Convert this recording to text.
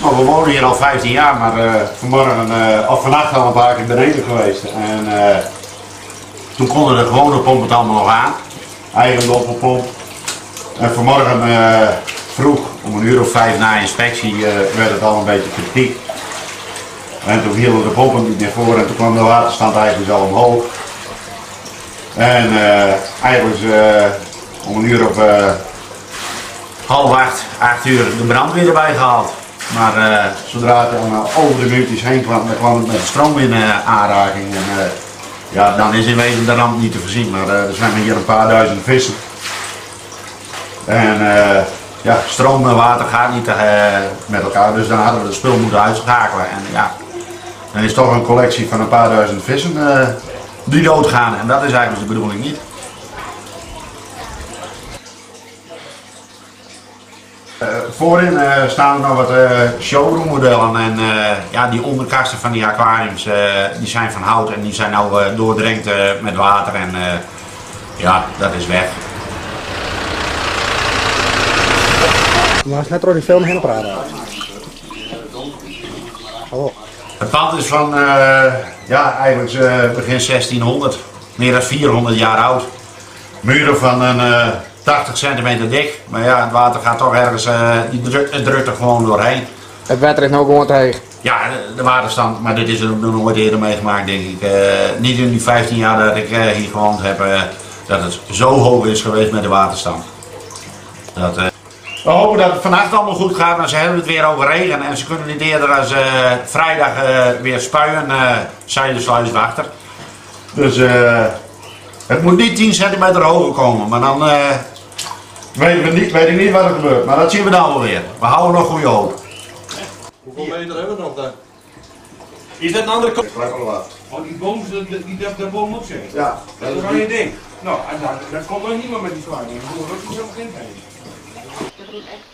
Nou, we wonen hier al 15 jaar, maar vanmorgen of vannacht al een paar keer beneden geweest. En toen konden de gewone pomp het allemaal nog aan. Eigen doppelpomp. En vanmorgen vroeg, om 1:05 na inspectie, werd het al een beetje kritiek. En toen hielden de pompen niet meer voor en toen kwam de waterstand eigenlijk al omhoog. En eigenlijk om 7:30 de brandweer erbij gehaald. Maar zodra het over de muurtjes heen kwam, dan kwam het met de stroom in aanraking. En, ja, dan is in wezen de ramp niet te voorzien, maar er zijn hier een paar duizend vissen. En ja, stroom en water gaat niet met elkaar, dus dan hadden we het spul moeten uitschakelen. En ja, dan is toch een collectie van een paar duizend vissen die doodgaan en dat is eigenlijk de bedoeling niet. Voorin staan er nog wat showroom modellen en ja, die onderkasten van die aquariums die zijn van hout en die zijn nou doordrenkt met water en ja, dat is weg. Maar het is net door die film heen praten. Hallo. Het pand is van ja, eigenlijk begin 1600, meer dan 400 jaar oud. Muren van een 80 centimeter dik, maar ja, het water gaat toch ergens, het drukt er gewoon doorheen. Het water is nou gewoon te heeg. Ja, de waterstand, maar dit is er nog nooit eerder meegemaakt denk ik. Niet in die 15 jaar dat ik hier gewoond heb, dat het zo hoog is geweest met de waterstand. We hopen dat het vannacht allemaal goed gaat, maar ze hebben het weer over regen en ze kunnen niet eerder als vrijdag weer spuien, zei de sluiswachter. Dus het moet niet 10 centimeter hoger komen, maar dan weet ik niet wat er gebeurt. Maar dat zien we dan wel weer. We houden nog goede hoop. Hoeveel meter hebben we nog daar? Is dat een andere kant? Oh, die boom, die daar bovenop zit. Ja. Dat is wel je ding. Nou, dat komt nog niemand met die zwaar. Je moet er ook niet zo begin heen. Dat is echt